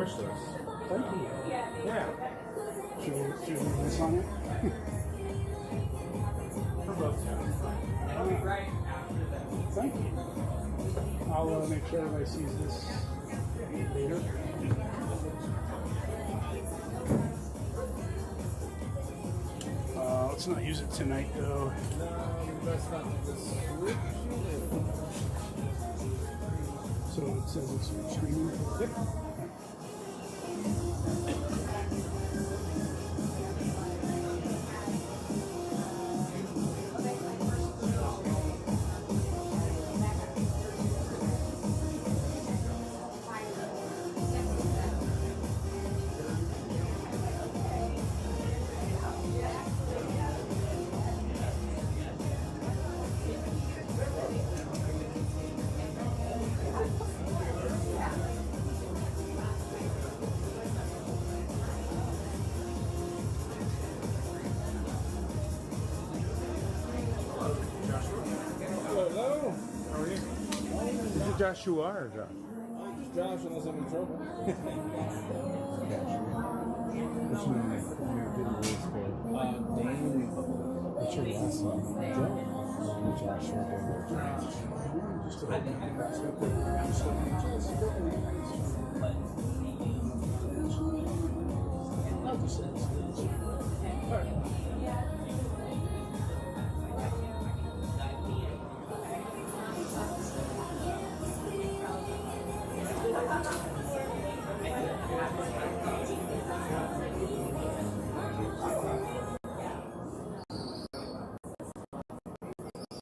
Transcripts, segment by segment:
wish list. Thank you. Yeah. Should we do this on it? For both channels. It'll be right after that. Thank you. I'll make sure everybody sees this later. Let's not use it tonight, though. No, that's not this week. So it says it's streaming. Yep. Hello. How are you? Is it Joshua or Josh? Josh, unless I'm in trouble. What's your name? Your good voice for Dane. what's your last name? Joshua. Just to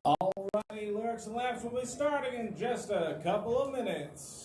Alrighty, lyrics and laughs will be starting in just a couple of minutes.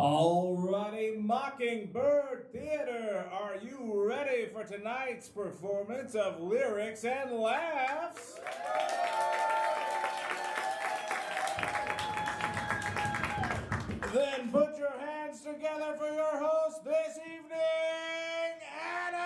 Alrighty, Mockingbird Theater, are you ready for tonight's performance of Lyrics and Laughs? Then put your hands together for your host this evening, Adam!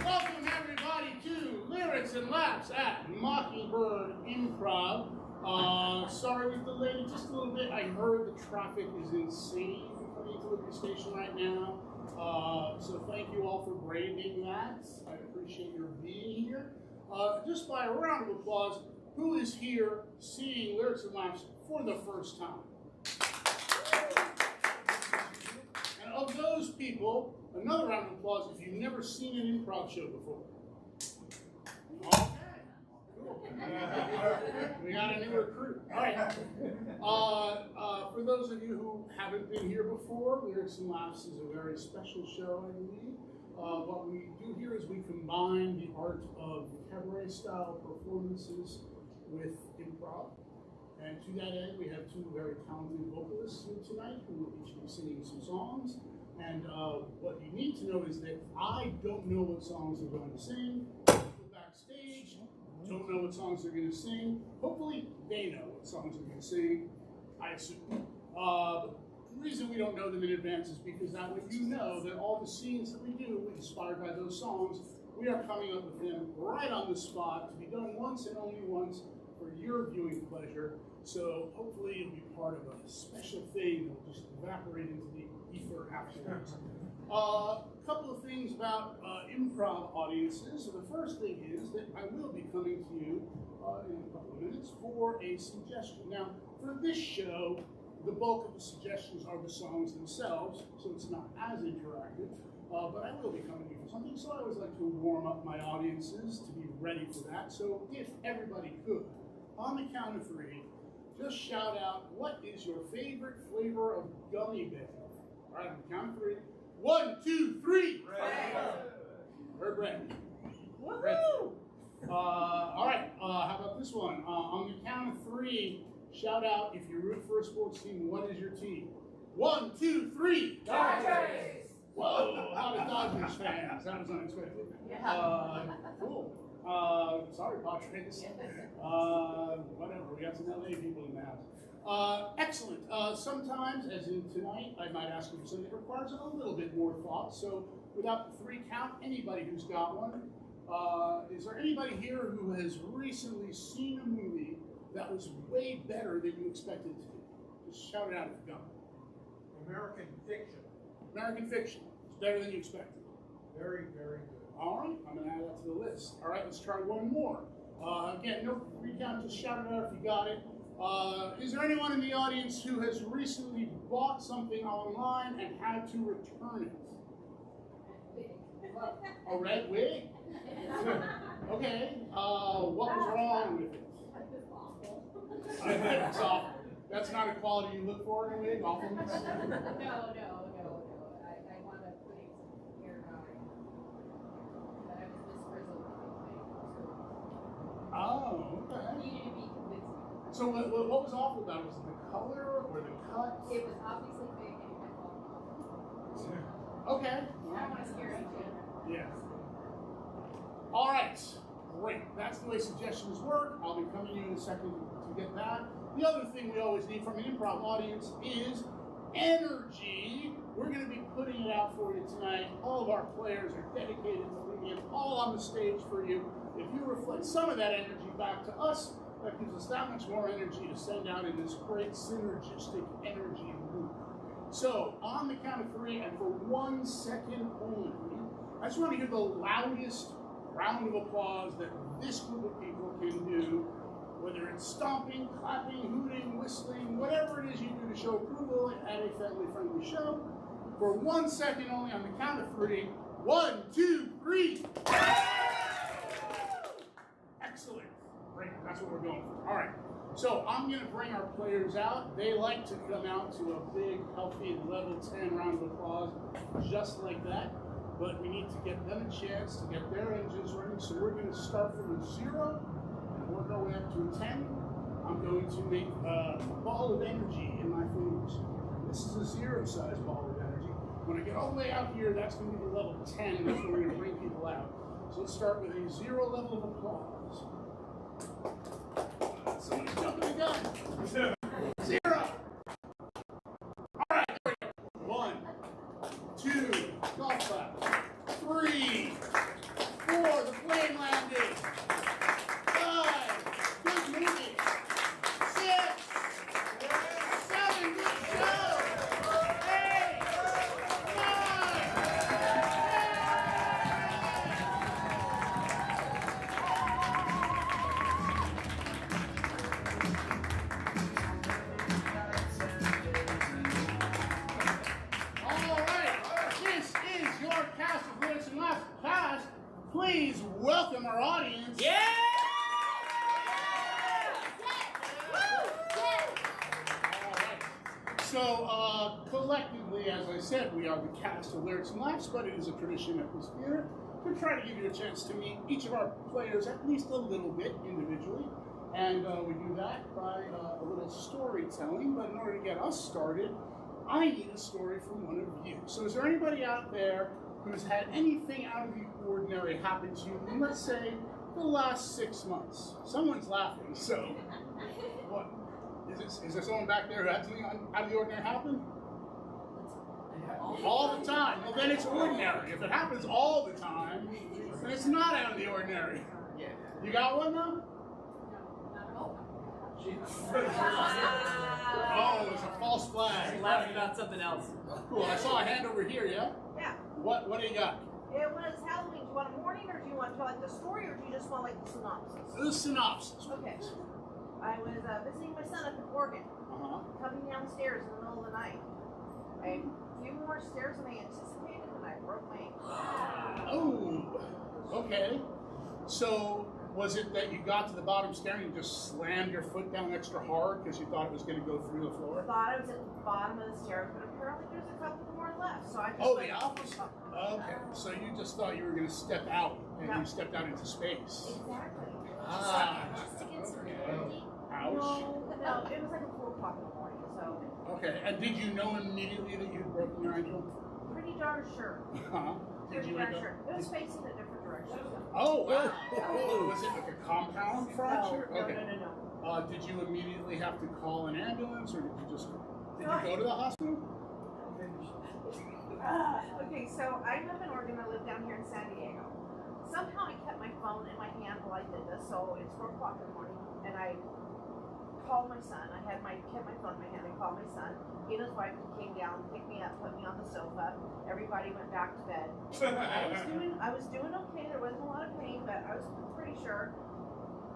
Welcome everybody to Lyrics and Laughs at Mockingbird Improv. Sorry we delayed just a little bit. I heard the traffic is insane coming to Liberty Station right now. So thank you all for braving that. I appreciate your being here. Just by a round of applause, who is here seeing Lyrics and Laughs for the first time? And of those people, another round of applause if you've never seen an improv show before. Okay. Cool. We got a new recruit. All right. For those of you who haven't been here before, Lyrics and Laughs is a very special show, I believe. What we do here is we combine the art of cabaret-style performances with improv. And to that end, we have two very talented vocalists here tonight who will each be singing some songs. And what you need to know is that I don't know what songs they're going to sing. People backstage don't know what songs they're going to sing. Hopefully, they know what songs they're going to sing, I assume. The reason we don't know them in advance is because that way you know that all the scenes that we do inspired by those songs, we are coming up with them right on the spot to be done once and only once for your viewing pleasure. So hopefully it'll be part of a special thing that will just evaporate into the ether afterwards. A couple of things about improv audiences. So the first thing is that I will be coming to you in a couple of minutes for a suggestion. Now, for this show, the bulk of the suggestions are the songs themselves, so it's not as interactive. But I will be coming to you for something, so I always like to warm up my audiences to be ready for that. So if everybody could, on the count of three, just shout out, what is your favorite flavor of gummy bear? All right, on the count of three. 1, 2, 3. Red. Or red. Woohoo! All right, how about this one? On the count of three, shout out, if you root for a sports team, what is your team? 1, 2, 3. Dodgers! Whoa, a lot of Dodgers fans. That was unexpected. Cool. Sorry, Padres. Whatever, we got some LA people in the house. Excellent. Sometimes, as in tonight, I might ask you for something that requires a little bit more thought. So, without the three count, anybody who's got one. Is there anybody here who has recently seen a movie that was way better than you expected it to be? Just shout it out if you got it. American Fiction. American Fiction. It's better than you expected. Very, very good. All right, I'm going to add that to the list. All right, let's try one more. Again, no recount, just shout it out if you got it. Is there anyone in the audience who has recently bought something online and had to return it? A red wig? Okay, what was wrong with it? It's awful. That's not a quality you look for in a wig, awfulness? No. I wound up putting some hair dye, but I was misfrizzled. Oh, okay. Needed to be convincing. So what was awful about it? Was it the color or the cut? It was obviously fake and it had fallen off. Okay. I don't want to scare you, Jen. Yeah. All right. Great. That's the way suggestions work. I'll be coming to you in a second to get that. The other thing we always need from an improv audience is energy. We're going to be putting it out for you tonight. All of our players are dedicated to leaving it all on the stage for you. If you reflect some of that energy back to us, that gives us that much more energy to send out in this great synergistic energy loop. So, on the count of three, and for 1 second only, I just want to hear the loudest round of applause that this group of people can do, whether it's stomping, clapping, hooting, whistling, whatever it is you do to show approval at a family-friendly show. For 1 second only, on the count of three. 1, 2, 3. Excellent. Great. That's what we're going for. All right. So I'm going to bring our players out. They like to come out to a big, healthy, level 10 round of applause, just like that. but we need to get them a chance to get their engines running. So we're going to start from a 0, and we're going up to a 10. I'm going to make a ball of energy in my fingers. This is a 0 size ball of energy. When I get all the way out here, that's going to be level 10, and that's where we're going to bring people out. So let's start with a 0 level of applause. Somebody's jumping the gun. 0. All right, there we go. 1, 2, golf clap. 3, 4, the plane landed. 5, good movie. 6, 7, good show. 8, 9. All right, this is your cast of Lyrics and Laughs. Cast, please welcome our audience. Yeah! So, collectively, as I said, we are the cast of Lyrics and Laughs, but it is a tradition at this theater to try to give you a chance to meet each of our players at least a little bit individually. And we do that by a little storytelling, but in order to get us started, I need a story from one of you. So is there anybody out there who's had anything out of the ordinary happen to you in, let's say, the last 6 months? Someone's laughing, so what? Is there someone back there who had something out of the ordinary happen? All the time. Well, then it's ordinary. If it happens all the time, then it's not out of the ordinary. You got one now? Oh, it's a false flag. Laughing about something else. Cool. I saw a hand over here, yeah? Yeah. What do you got? It was Halloween. Do you want a morning, or do you want to like the story, or do you just want like the synopsis? The synopsis. Okay. I was visiting my son up in Oregon, coming downstairs in the middle of the night. I had a few more stairs than I anticipated, and I broke my ankle. Oh, okay. So, was it that you got to the bottom stair and you just slammed your foot down extra hard because you thought it was going to go through the I floor? thought I was at the bottom of the stairs, but apparently there's a couple more left, so I just Oh, went, the opposite. Okay. So you just thought you were going to step out, and you stepped out into space. Exactly. Just to get some candy. Ouch. No, it was like 4 o'clock in the morning, so Okay. And did you know immediately that you had broken your ankle? pretty darn sure. Huh? Did Pretty you darn wake up? sure. It was facing a different direction. Oh, wow. Oh, was it like a compound fracture? No, Okay. no. Did you immediately have to call an ambulance, or did you go to the hospital? Okay, so I'm up in Oregon. I live down here in San Diego. Somehow I kept my phone in my hand while I did this, so it's 4 o'clock in the morning, and I called my son. I kept my phone in my hand. I called my son. He and his wife came down, picked me up, put me on the sofa. Everybody went back to bed. I was doing okay. There wasn't a lot of pain, but I was pretty sure.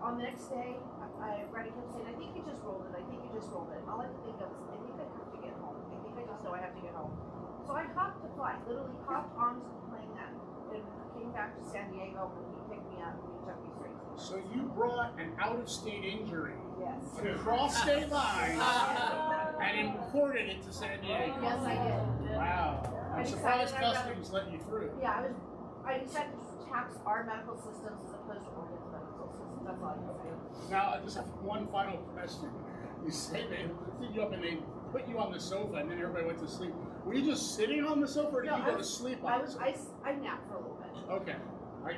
On the next day, Freddie kept saying, "I think you just rolled it. I think you just rolled it." And all I could think of was, "I think I have to get home. I think I just know I have to get home." So I hopped a flight, literally hopped onto the plane and came back to San Diego, and he picked me up and he took me straight to the So you brought an out-of-state injury Yes. across state lines and imported it to San Diego. Yes, I did. Wow. I'm I surprised decided I'd customs let you through. Yeah, I decided to tax our medical systems as opposed to Oregon's medical systems. That's all I can say. Now, I just have one final question. You say they picked you up and they put you on the sofa and then everybody went to sleep. Were you just sitting on the sofa, or did No, you go to sleep on the sofa? I napped for a little bit. Okay.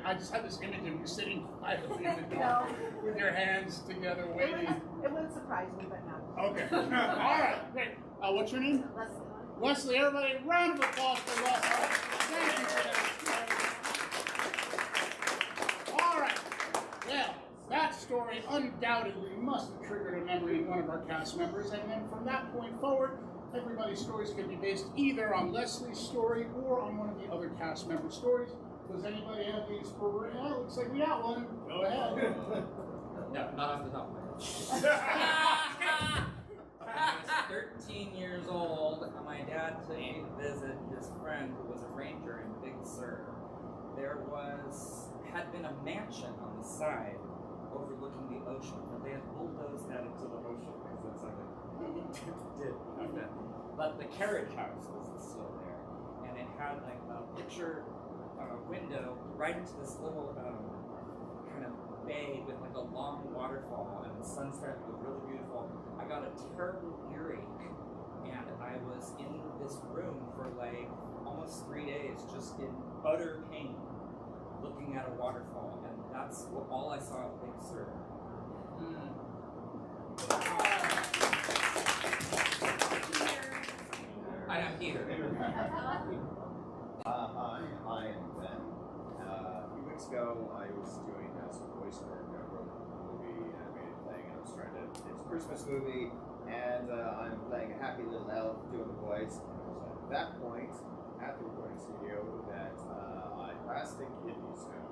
I just had this image of you sitting quietly in the dark with your hands together waiting. It wouldn't surprise me, but no. Okay. All right. Great. What's your name? Leslie. Leslie, everybody, round of applause for Leslie. Thank you for that. All right. Well, that story undoubtedly must have triggered a memory in one of our cast members, and then from that point forward, everybody's stories can be based either on Leslie's story or on one of the other cast members' stories. Does anybody have the inspiration? Oh, looks like we got one. Go ahead. No, not off the top of my head. I was 13 years old, and my dad took me to visit his friend who was a ranger in Big Sur. There had been a mansion on the side overlooking the ocean, but they had bulldozed that into the ocean because that's how they did. Okay. But the carriage house was still there, and it had like a picture window right into this little kind of bay with like a long waterfall, and the sun started to look really beautiful. I got a terrible earache, and I was in this room for like almost 3 days, just in utter pain, looking at a waterfall, and that's all I saw at Big Sur. I am Peter. Hi, I am Ben. A few weeks ago, I was doing some voice work. I wrote a movie, animated thing, and I was trying to. It's a Christmas movie, and I'm playing a happy little elf doing the voice. And it was at that point, at the recording studio, that I passed a kidney stone.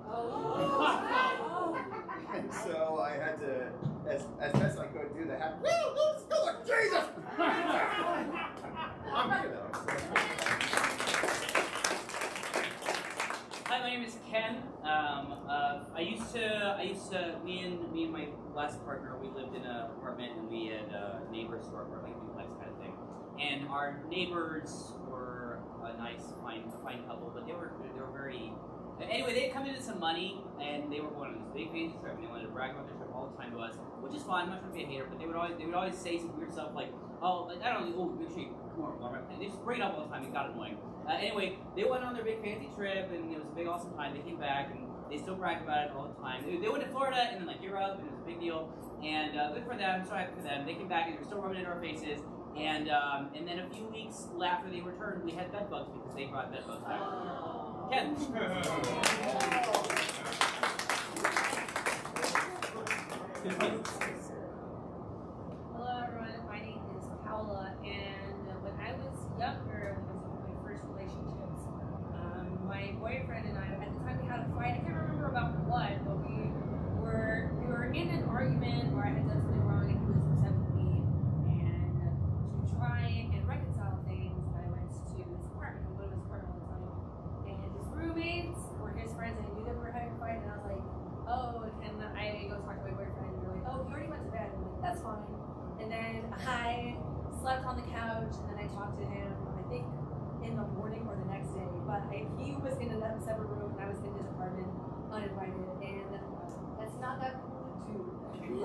And so I had to, as best I could, do the happy. Jesus! I'm here though. Hi, my name is Ken. Me and my last partner, we lived in an apartment, and we had neighbors to our apartment, like duplex kind of thing. And our neighbors were a nice, fine couple, but they were very. Anyway, they had come in with some money, and they were going on this big fancy trip, and they wanted to brag about their trip all the time to us, which is fine. I'm not trying to be a hater, but they would always say some weird stuff like, oh, like, I don't know, oh, make sure you come on, and they just bring it up all the time. It got annoying. Anyway, they went on their big fancy trip, and it was a big awesome time. They came back, and they still brag about it all the time. They went to Florida, and then like Europe, and it was a big deal. And good for them, so happy for them. They came back, and they were still rubbing it in our faces. And then a few weeks after they returned, we had bed bugs because they brought bed bugs back. Ken. Hello everyone, my name is Paula, and when I was younger, when I was in my first relationships, my boyfriend and I, at the time we had a fight. I can't remember about what, but we were in an argument where I had done something wrong and he was upset with me, and to try and reconcile things, I went to his apartment. We go to his apartment all the time, and his roommates were his friends, and I knew that we were having a fight, and I was like, oh, and I go talk to my boyfriend, and they're like, oh, he already went to bed. I'm like, that's fine. And then I slept on the couch, and then I talked to him, I think in the morning or the next day, but he was in a separate room, and I was in his apartment, uninvited, and that's not that cool to do.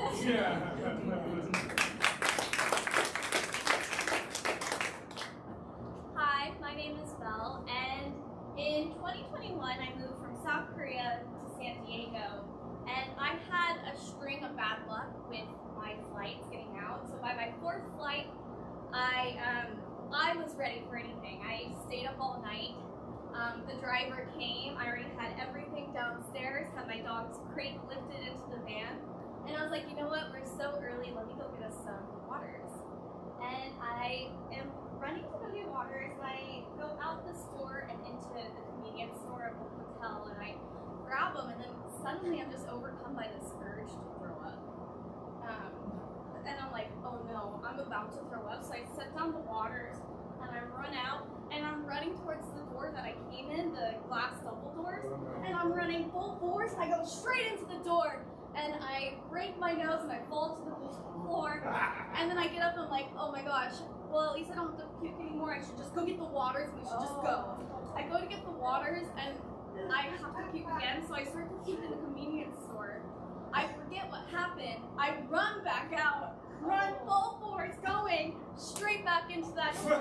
Hi, my name is Mel, and in 2021 I moved from South Korea to San Diego, and I had a string of bad luck with my flights getting out. So by my 4th flight, I was ready for anything. I stayed up all night. The driver came. I already had everything downstairs, had my dog's crate lifted into the van, and I was like, you know what, we're so early, let me go get us some waters. And I am running to go get waters, and I go out the store and into the convenience store of the hotel, and I grab them, and then suddenly I'm just overcome by this urge to throw up. And I'm like, oh no, I'm about to throw up. So I set down the waters, and I run out, and I'm running towards the door that I came in, the glass double doors, and I'm running full force, and I go straight into the door, and I break my nose, and I fall to the floor, and then I get up, and I'm like, oh my gosh, well, at least I don't have to puke anymore. I should just go get the waters, and we should just go. I go to get the waters, and I have to puke again, so I start to puke in the convenience store. I forget what happened. I run back out, run full force, going straight back into that door.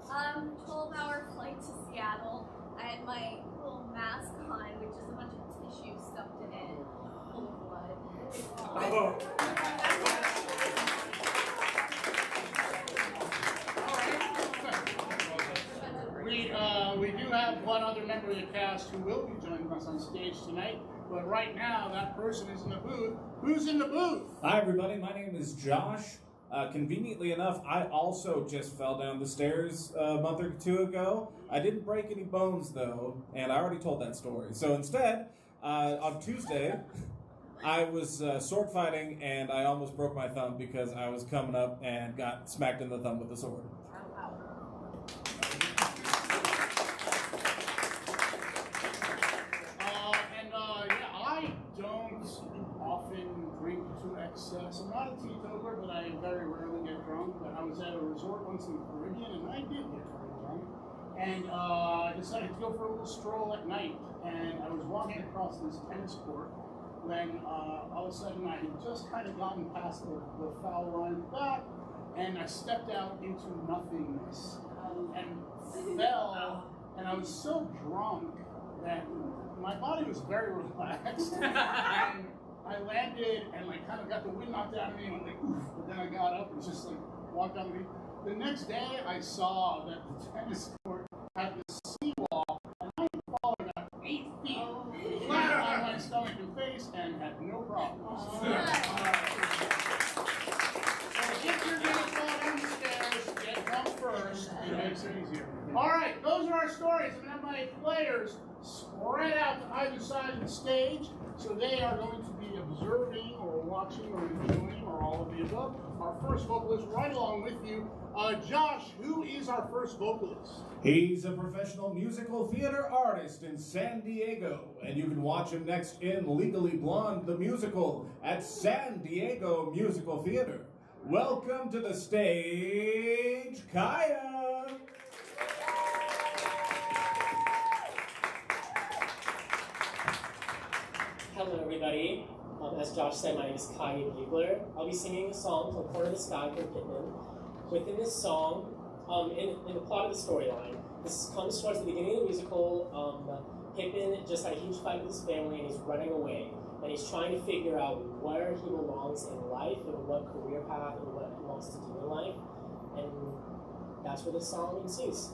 12-hour flight to Seattle. I had my little mask on, which is a bunch of tissue stuffed in it, full of blood. We do have one other member of the cast who will be joining us on stage tonight, but right now that person is in the booth. Who's in the booth? Hi, everybody. My name is Josh. Conveniently enough, I also just fell down the stairs a month or two ago. I didn't break any bones, though, and I already told that story. So instead, on Tuesday, I was sword fighting, and I almost broke my thumb because I was coming up and got smacked in the thumb with a sword. I don't often drink to excess. I'm not a teetotaler, but I very rarely get drunk. But I was at a resort once in the Caribbean, and I did get very drunk. And I decided to go for a little stroll at night. And I was walking across this tennis court when all of a sudden I had just kind of gotten past the foul line at the back, and I stepped out into nothingness and fell. And I was so drunk that my body was very relaxed. And I landed and like kind of got the wind knocked out of me and went like, oof. But then I got up and just like walked on the beach. The next day I saw that the tennis court had this seawall, and I had fallen about 8 feet flat on my stomach and face and had no problems. So if you're gonna fall down the stairs, get drunk first. It makes it easier. All right, those are our stories, and then my players spread out to either side of the stage, so they are going to be observing or watching or enjoying or all of the above. Our first vocalist right along with you. Josh, who is our first vocalist? He's a professional musical theater artist in San Diego, and you can watch him next in Legally Blonde, the musical, at San Diego Musical Theater. Welcome to the stage, Kaya! Hello, everybody. As Josh said, my name is Kaya Bugler. I'll be singing a song called Corner of the Sky from Pittman. Within this song, in the plot of the storyline, this comes towards the beginning of the musical. Pippin just had a huge fight with his family and he's running away. And he's trying to figure out where he belongs in life and what career path and what he wants to do in life. And that's where this song ensues.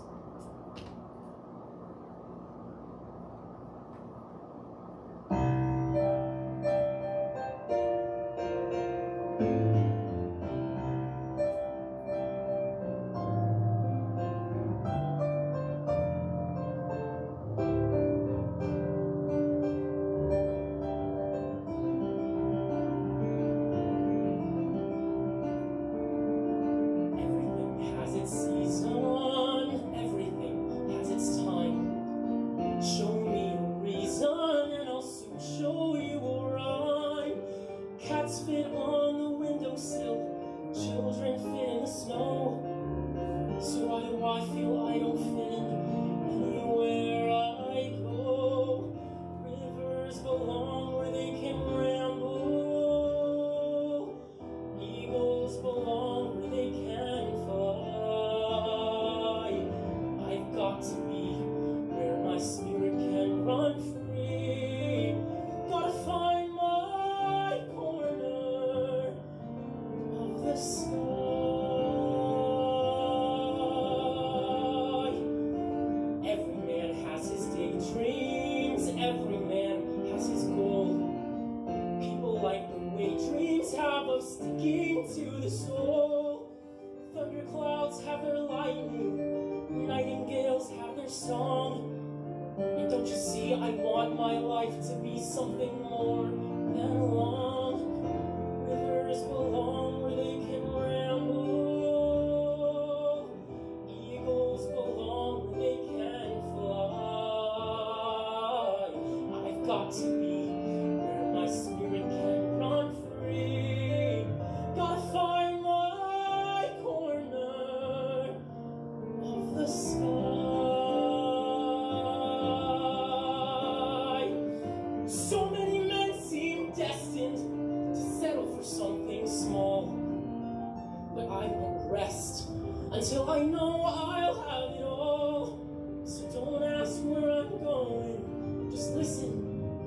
Until I know I'll have it all. So don't ask where I'm going, just listen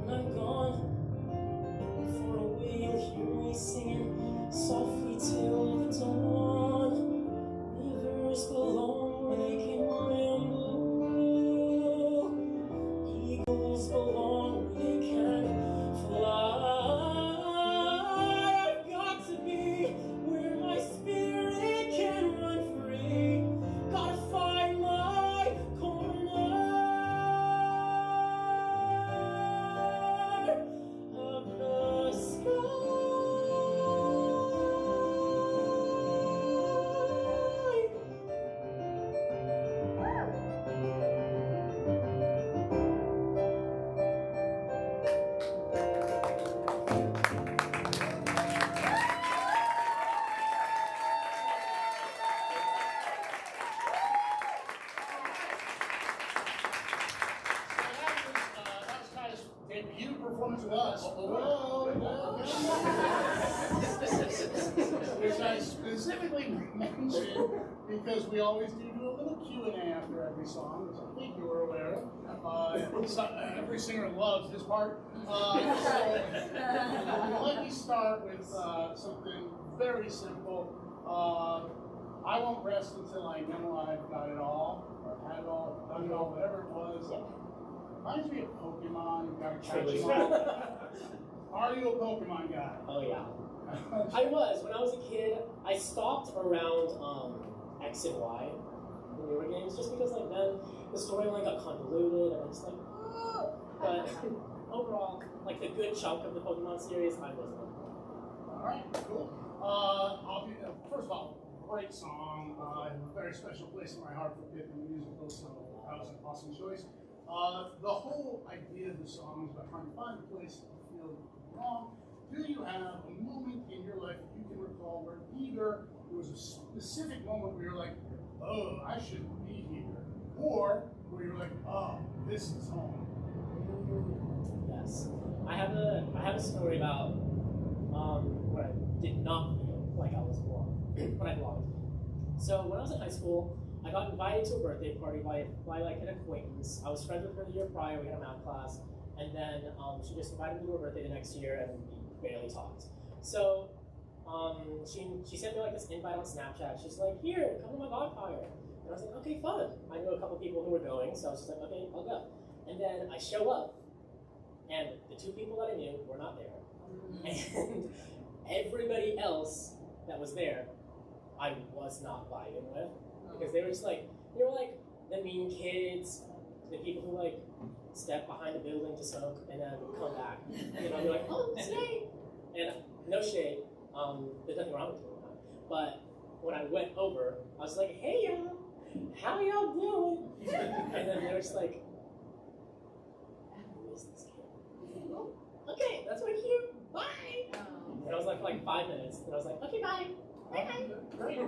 when I'm gone. Far away you'll hear me singing softly till the dawn. Rivers belong where they can ramble. Eagles belong where they can fly. I've got to be where my spirit can run free. Gotta find my corner with us. Which I specifically mentioned because we always do a little Q&A after every song, which I think you were aware of. Every singer loves this part. So let me start with something very simple. I won't rest until I know I've got it all, or had it all, done it all, whatever it was. Reminds me of Pokemon. You gotta catch them all. Are you a Pokemon guy? Oh yeah. I was. When I was a kid, I stopped around X and Y in newer games just because like then the storyline got convoluted and I was like, ah! But overall, like the good chunk of the Pokemon series, I wasn't. Alright, cool. First of all, great song. A very special place in my heart for Pippin the musical, so that was an awesome choice. The whole idea of the song is about trying to find a place that you feel wrong. Do you have a moment in your life that you can recall where either there was a specific moment where you're like, oh, I shouldn't be here, or where you're like, oh, this is home? Yes. I have a story about where I did not feel like I was belonged, but I belonged. So when I was in high school, I got invited to a birthday party by like an acquaintance. I was friends with her the year prior. We had a math class, and then she just invited me to her birthday the next year, and we barely talked. So she sent me like this invite on Snapchat. She's like, "Here, come to my bonfire." And I was like, "Okay, fun." I knew a couple people who were going, so I was just like, "Okay, I'll go." And then I show up, and the two people that I knew were not there, and everybody else that was there, I was not vibing with. Because they were just like, they were like the mean kids, the people who like step behind the building to smoke and then come back. You know, they're like, oh, stay. And no shade, there's nothing wrong with doing that. But when I went over, I was like, hey y'all, how y'all doing? And then they were just like, who is this kid? Okay, that's my cue, bye. And I was like for like 5 minutes, and I was like, okay, bye. Great.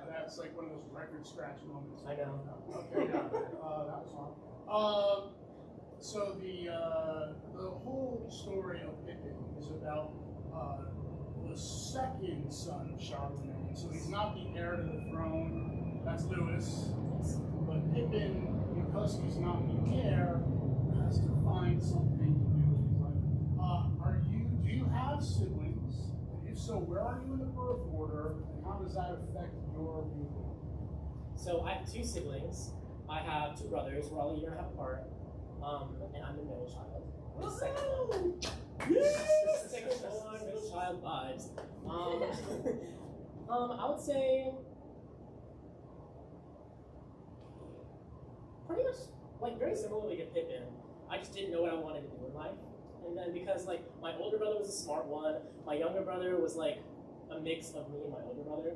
That's like one of those record scratch moments. I know. Okay, yeah. That was fun. So the whole story of Pippin is about the second son of Charlemagne. So he's not the heir to the throne. That's Lewis. But Pippin, because he's not the heir, has to find something to do with his life. Do you have siblings? If so, where are you in the birth order, and how does that affect your viewpoint? So I have two siblings. I have two brothers. We're all a year and a half apart. And I'm the middle child. Second born, middle child vibes. I would say pretty much like very similarly to Pippin. I just didn't know what I wanted to do in life. And then because like my older brother was a smart one, my younger brother was like a mix of me and my older brother.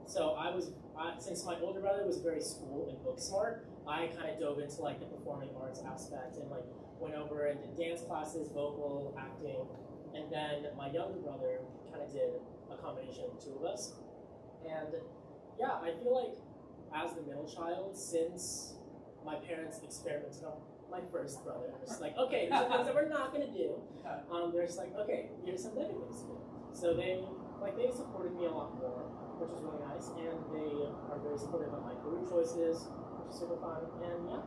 So since my older brother was very school and book smart, I kind of dove into like the performing arts aspect and like went over and did dance classes, vocal, acting, and then my younger brother kind of did a combination of the two of us. And yeah, I feel like as the middle child, since my parents experimented on my first brother, it's like, okay, these are things that we're not gonna do. They're just like, okay, here's some negative things to do. So they supported me a lot more, which is really nice, and they are very supportive of my career choices, which is super fun, and yeah.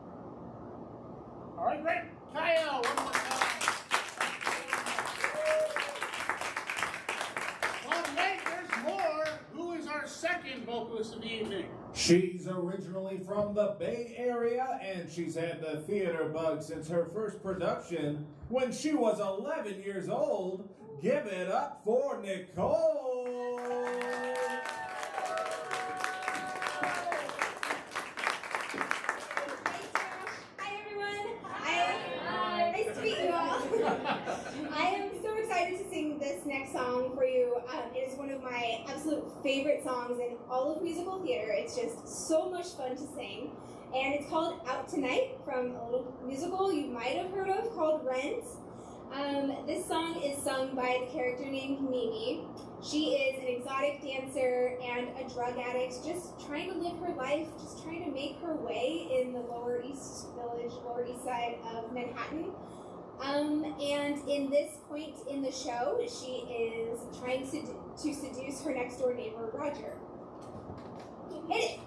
All right, great. Kyle, one more time. Well, wait, there's more. Who is our second vocalist of the evening? She's originally from the Bay Area, and she's had the theater bug since her first production when she was 11 years old. Give it up for Nicole! Hi everyone! Hi! Nice to meet you all! I am so excited to sing this next song for you. It is one of my absolute favorite songs in all of musical theater. It's just so much fun to sing. And it's called Out Tonight from a little musical you might have heard of called Rent. This song is sung by the character named Mimi. She is an exotic dancer and a drug addict, just trying to live her life, just trying to make her way in the Lower East Village, Lower East Side of Manhattan. And in this point in the show, she is trying to seduce her next door neighbor, Roger. Hit it!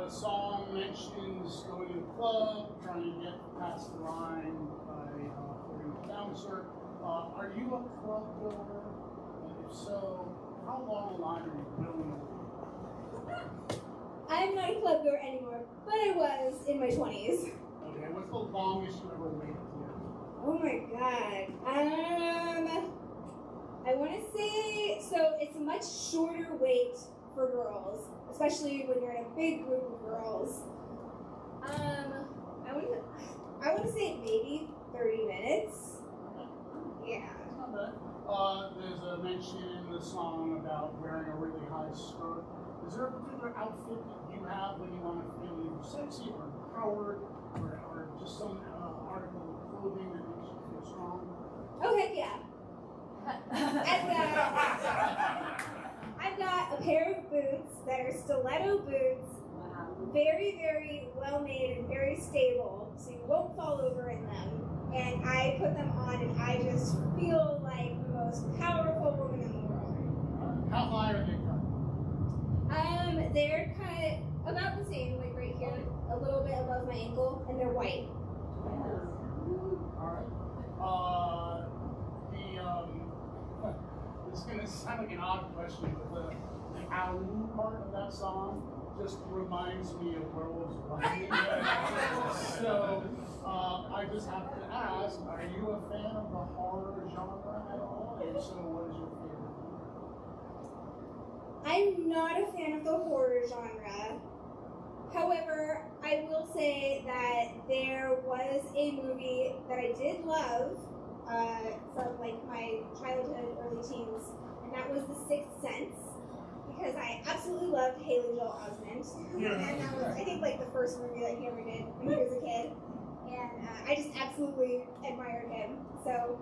Song mentions going to the club, trying to get past the line by flirting with the bouncer. Are you a club goer? And if so, how long a line are you willing to be? I'm not a club goer anymore, but I was in my 20s. Okay, what's the longest you ever waited to? Oh my god. I want to say, so it's a much shorter wait for girls, especially when you're in a big group of girls. I want to say maybe 30 minutes. Yeah. Not bad. there's a mention in the song about wearing a really high skirt. Is there a particular outfit that you have when you want to feel either sexy or empowered, or just some article of clothing that makes you feel strong? Oh, heck yeah. I've got a pair of boots that are stiletto boots. Very, very well made and very stable, so you won't fall over in them. And I put them on and I just feel like the most powerful woman in the world. How high are they cut? They're cut about the same, like right here, a little bit above my ankle, and they're white. Alright. This is gonna sound like an odd question, but the owl part of that song just reminds me of Werewolves of London. So I just have to ask, are you a fan of the horror genre at all? And so what is your favorite? I'm not a fan of the horror genre. However, I will say that there was a movie that I did love from like my childhood, early teens, and that was The Sixth Sense, because I absolutely loved Haley Joel Osment, and that was, I think, like the first movie that he ever did when he was a kid, and I just absolutely admired him. So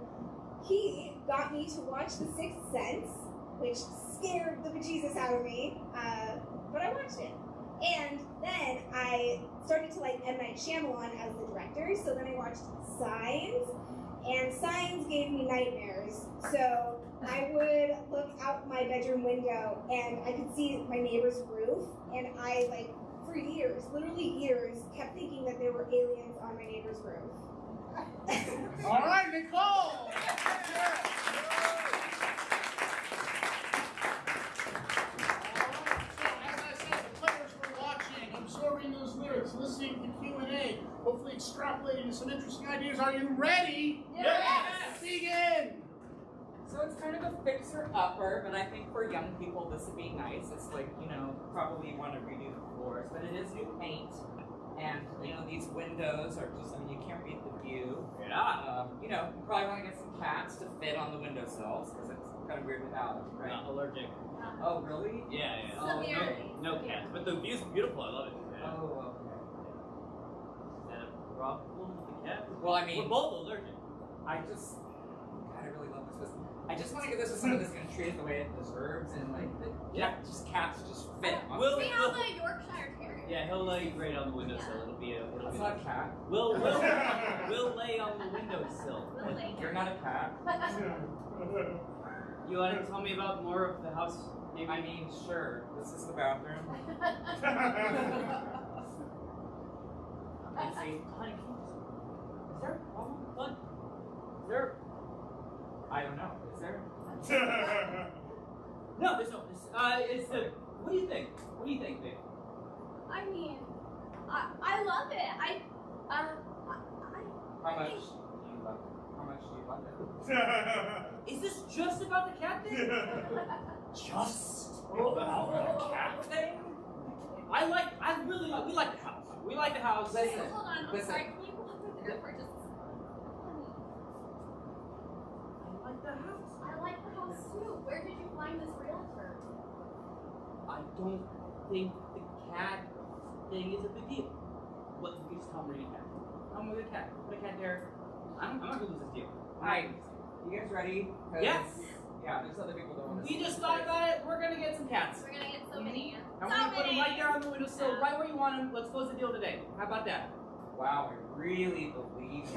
he got me to watch The Sixth Sense, which scared the bejesus out of me, but I watched it. And then I started to like M. Night Shyamalan as the director, so then I watched Signs, and Signs gave me nightmares. So I would look out my bedroom window and I could see my neighbor's roof, and I, like, for years, literally years, kept thinking that there were aliens on my neighbor's roof. All right, Nicole! Absorbing those lyrics, listening to Q&A, hopefully extrapolating to some interesting ideas. Are you ready? Yes! Begin! So it's kind of a fixer-upper, but I think for young people this would be nice. It's like, you know, probably you want to redo the floors, but it is new paint. And, you know, these windows are just, I mean, you can't read the view. Yeah. You know, you probably want to get some cats to fit on the windowsills, because it's kind of weird without them, right? Not allergic. Oh, really? Yeah, yeah. Oh, No cats, but the view's beautiful. I love it. Yeah. Oh, okay. Is that a problem with the cat? Well, I mean, we're both allergic. I just, God, I really love this business. I just want to get this to someone that's going to treat it the way it deserves, and like, just cats just fit. On We'll We have a Yorkshire Terrier. Yeah, he'll lay right on the windowsill. It'll be a. That's not a cat. We'll lay on the windowsill. You're not a cat. You want to tell me about more of the house? Maybe? I mean, sure. This is the bathroom. Let's see. Honey, is there a problem? What? Is there? I don't know. Is there? No, there's no. It's the. What do you think? What do you think, babe? I mean, I love it. How much do you love it? How much do you love it? Is this just about the cat thing? Just about the cat thing? We like the house. We like the house. Listen. Hold on, I'm Listen. sorry. Can you walk over there for just a second? I like the house. I like the house too. Where did you find this realtor? I don't think the cat thing is a big deal. What? You just tell me a cat. Tell me the cat. Put a cat there. I'm not gonna lose this deal. Alright. You guys ready? 'Cause- Yes. Yeah, there's other people that want to We just thought about it. We're gonna get some cats. We're gonna get so many. And we're gonna put them right there on the windowsill, right where you want them. Let's close the deal today. How about that? Wow, I really believe you.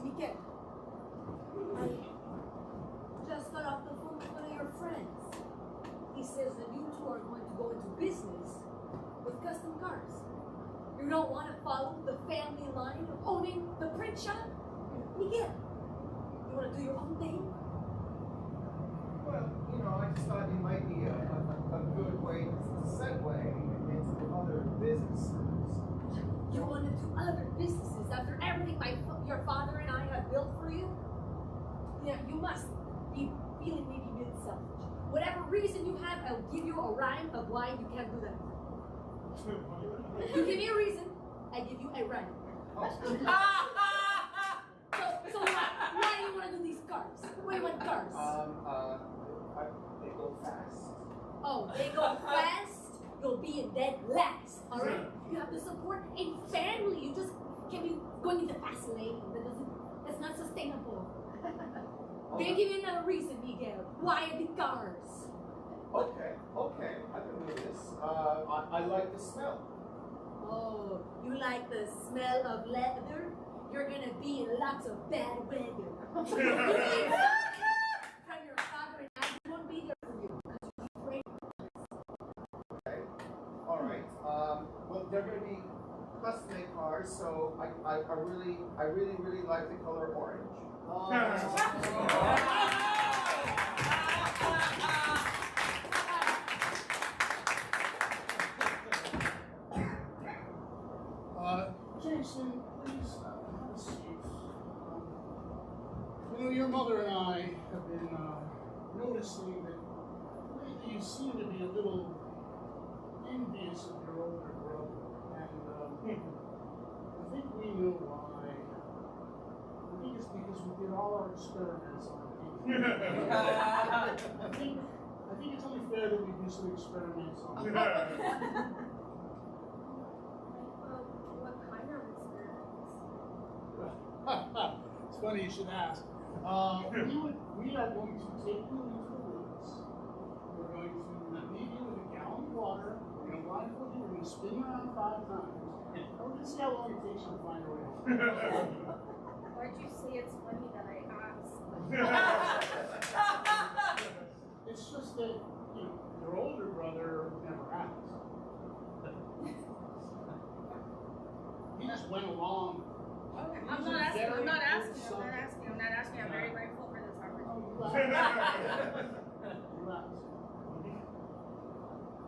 Miguel, I just got off the phone with one of your friends. He says that you two are going to go into business with custom cars. You don't want to follow the family line of owning the print shop? Miguel, you want to do your own thing? Well, you know, I just thought it might be a good way to segue into other businesses. You want to do other businesses after everything your father and I have built for you? Yeah, you must be feeling maybe a bit selfish. Whatever reason you have, I'll give you a rhyme of why you can't do that. You give me a reason, I give you a run. So why do you want to do these cars? Why do you want cars? They go fast. Oh, they go fast, you'll be in dead last, alright? You have to support a family. You just can't be going in the fast lane. That's not sustainable. Then give me another reason, Miguel. Why the cars? Okay, I can do this. I like the smell. Oh, you like the smell of leather? You're gonna be in lots of bad weather. From your father and I won't be there for you because you're afraid. Okay, all right. Well, they're going to be custom-made cars, so I really like the color orange. Jason, please have a seat. Your mother and I have been noticing that lately you seem to be a little envious of your older brother, and I think we know why. I think it's because we did all our experiments on him. I think it's only fair that we do some experiments on him. It's funny you should ask. We are going to take you into the woods. We're going to leave you with a gallon of water. We're going to blindfold you. We're going to spin you around 5 times. And we're going to see how long it takes you to find a way home. Why'd you say it's funny that I asked? It's just that, your older brother never asked. He just went along. Okay, I'm not asking. I'm very grateful for this opportunity. Relax.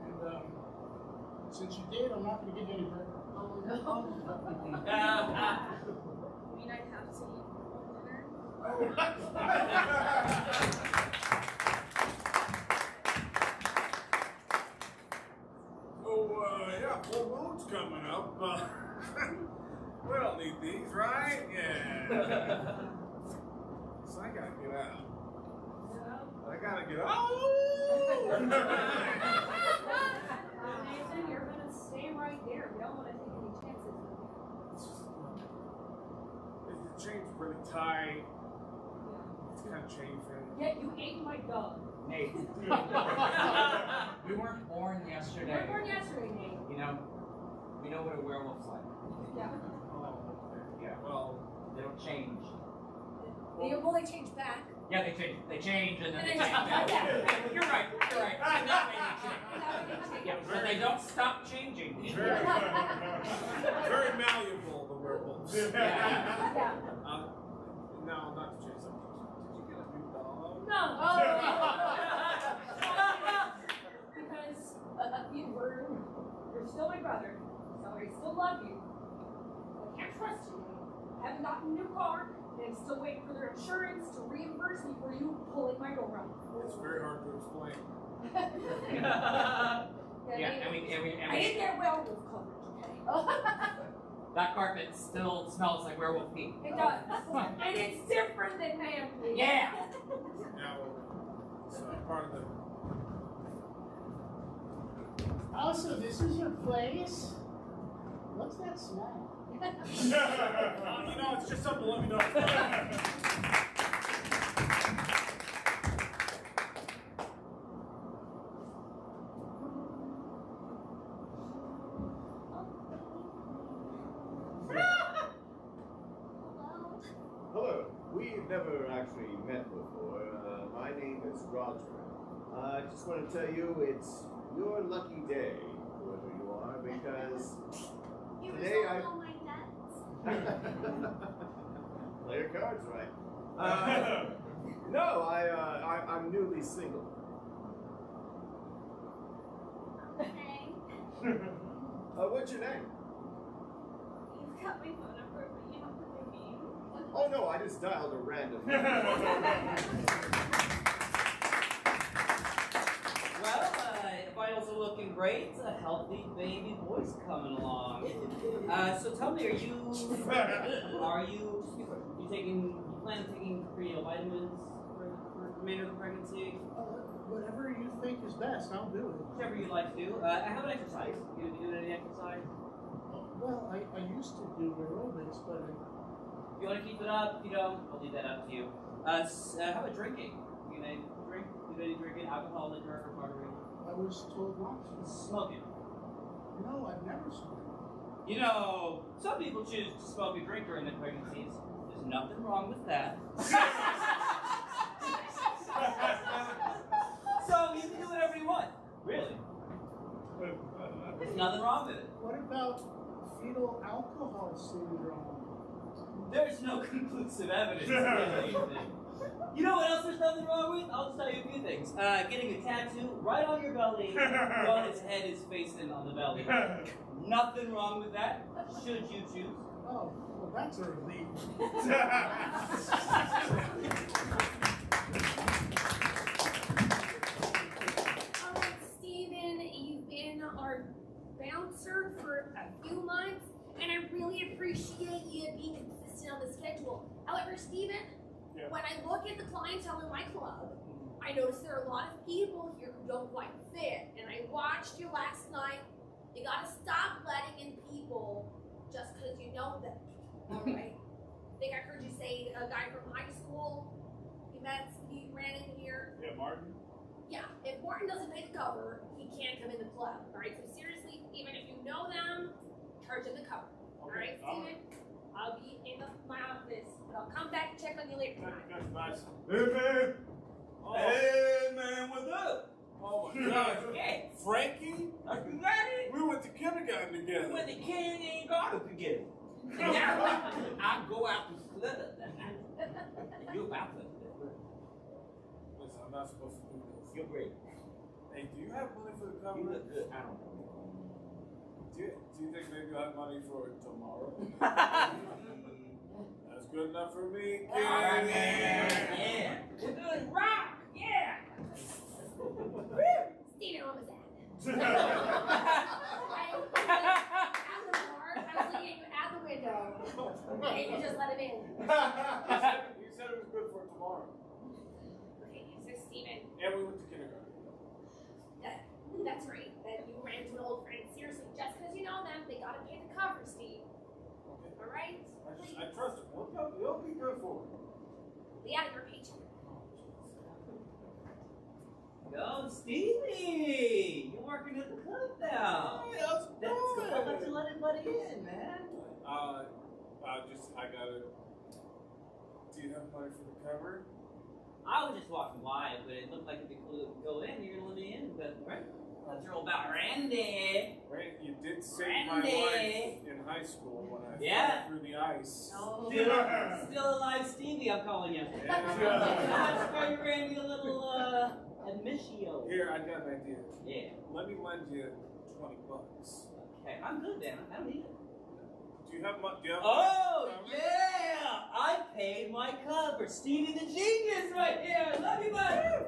And since you did, I'm not going to give you any credit. Oh no. I mean, I have to eat dinner. Yeah, full moon's coming up. We don't need these, right? Yeah. So I gotta get out. Nathan, you're gonna stay right there. We don't want to take any chances with you. The chain's really tight. It's kind of chain friendly. Yet you ate my dog. Nate. We weren't born yesterday. You weren't born yesterday, Nate. We know what a werewolf's like. Yeah. Yeah. Well, they don't change. Well, they change back. Yeah, they change and then they change Yeah. back. You're right. In that way they change. Yeah, but they don't stop changing. Very malleable, the werewolves. Yeah. No, not to change something. Did you get a new dog? No. Because you're still my brother, so I still love you. I can't trust you. I haven't gotten a new car, and I'm still waiting for their insurance to reimburse me for you pulling my door out. It's very hard to explain. Yeah, and we I didn't get werewolf coverage, okay? that carpet still smells like werewolf pee. It does. And it's different than man pee. Yeah. Now, it's part of the. Also, this is your place? What's that smell? It's just something to let me know. Hello. We've never actually met before. My name is Roger. I just want to tell you it's your lucky day, whoever you are, because You today resolved all my debts. Play your cards right. No, I'm newly single. Okay. What's your name? You've got my phone number, but you don't put my name. Oh no, I just dialed a random. Well, if I nails are looking great. It's a healthy baby boy's coming along. So tell me, you plan on taking vitamins for the remainder of the pregnancy? Whatever you think is best, I'll do it. Whichever you'd like to do. How about exercise? You doing any exercise? Well, I used to do aerobics, but If you want to keep it up, if you don't, I'll leave that up to you. How about drinking? You gonna drink? You gonna drinking alcohol, liquor, or margarita? I was told not to. Smoking. No, I've never smoked. You know, some people choose to smoke and drink during their pregnancies. There's nothing wrong with that. So you can do whatever you want. Really. There's nothing wrong with it. What about fetal alcohol syndrome? There's no conclusive evidence for anything. You know what else there's nothing wrong with? I'll just tell you a few things. Getting a tattoo right on your belly while his head is facing on the belly. Nothing wrong with that, should you choose. Oh, well, that's a relief. Steven, you've been our bouncer for a few months, and I really appreciate you being consistent on the schedule. However, Steven, when I look at the clientele in my club, I notice there are a lot of people here who don't quite fit, and I watched you last night. You gotta stop letting in people just because you know them, all right? I think I heard you say a guy from high school, he ran in here. Yeah, Martin? Yeah, if Martin doesn't pay the cover, he can't come in the club, all right? So seriously, even if you know them, charge them the cover, all right, Steven? I'll be in my office, but I'll come back and check on you later tonight. Hey, man! Oh. Hey, man, what's up? Oh my God! Hey, Frankie? You got it? We went to kindergarten together. We went to kindergarten together. I go out to club. You about to. Listen, I'm not supposed to do this. You're great. Hey, do you have money for the cover? You look good. I don't know. Do you think maybe you'll have money for tomorrow? That's good enough for me, kid. Yeah. We're doing rock. Yeah. Steven, what was that? I was looking out the window, and you just let him in. You said it was good for tomorrow. Okay, so Steven. And we went to kindergarten. That's right. That you ran into an old friend. Seriously, just because you know them, they gotta pay the cover, Steve. Okay. All right? I trust him. He'll be good for it. Be out of your paycheck. Yo, Stevie! You're working at the club now. Hey, how's it That's going? good. I'll let you let anybody in, man. I gotta. Do you have money for the cover? I was just walking by, but it looked like it'd be cool to go in. You're gonna let me in, but right? That's all about Randy. Right, you did save my Randy. life in high school when I Yeah. fell through the ice. Oh. Still alive, Stevie. I'm calling you. Yeah. Let's call you Randy a little admission. Here, I got an idea. Yeah. Let me lend you $20. Okay, I'm good, man. I don't need it. Do you have money? Oh, yeah! I paid my cover. Stevie the genius right here. Love you, bud.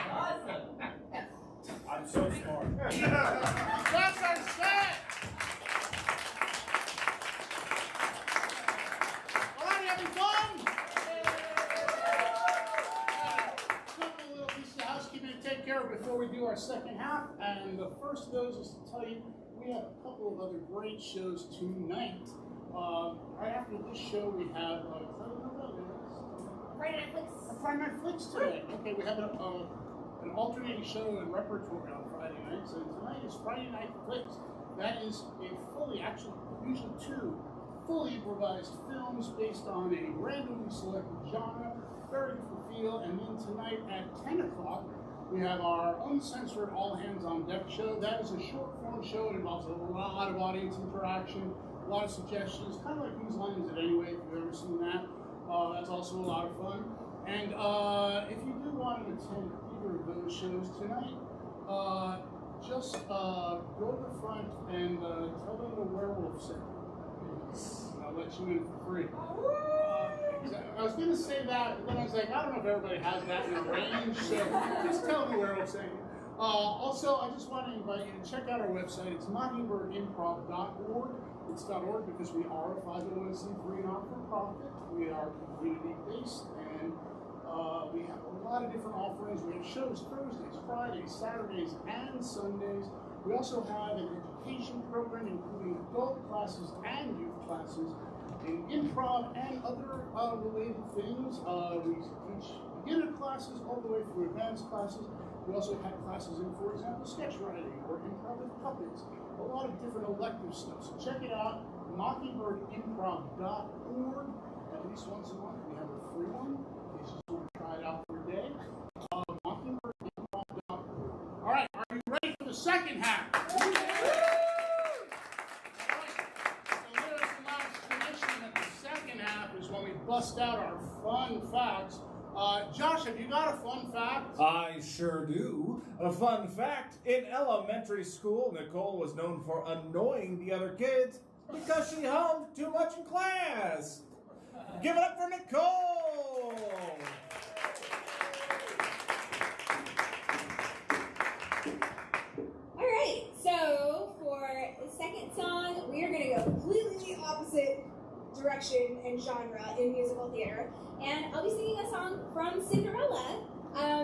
Awesome. I'm so smart. That's our set! Alright, having fun? Couple little pieces of housekeeping to take care of before we do our second half. And the first of those is to tell you we have a couple of other great shows tonight. Right after this show, we have Friday Night Flicks. Friday Night Flicks today. Okay, we have an alternating show and repertoire on Friday night. So tonight is Friday Night Flicks. That is usually two fully improvised films based on a randomly selected genre, very different feel. And then tonight at 10 o'clock, we have our uncensored All Hands on Deck show. That is a short form show. It involves a lot of audience interaction, a lot of suggestions, kind of like Whose Line Is It Anyway, if you've ever seen that. That's also a lot of fun. And if you do want to attend either of those shows tonight, just go to the front and tell them the werewolf said. And I'll let you in for free. I was going to say that, but then I was like, I don't know if everybody has that in a range, so just tell me where I'm saying it. Also, I just want to invite you to check out our website. It's mockingbirdimprov.org. It's .org because we are a 501c3 not-for-profit. We are community-based, and we have a lot of different offerings. We have shows Thursdays, Fridays, Saturdays, and Sundays. We also have an education program, including adult classes and youth classes, in improv and other related things. We teach beginner classes all the way through advanced classes. We also have classes in, for example, sketch writing or improv with puppets, a lot of different elective stuff. So check it out, mockingbirdimprov.org. At least once a month, we have a free one. In case you just want to try it out for a day. Mockingbirdimprov.org. All right, are you ready for the second half? Is when we bust out our fun facts. Josh, have you got a fun fact? I sure do. A fun fact, in elementary school, Nicole was known for annoying the other kids because she hummed too much in class. Give it up for Nicole! Alright, so for the second song, we are going to go completely opposite direction and genre in musical theater. And I'll be singing a song from Cinderella.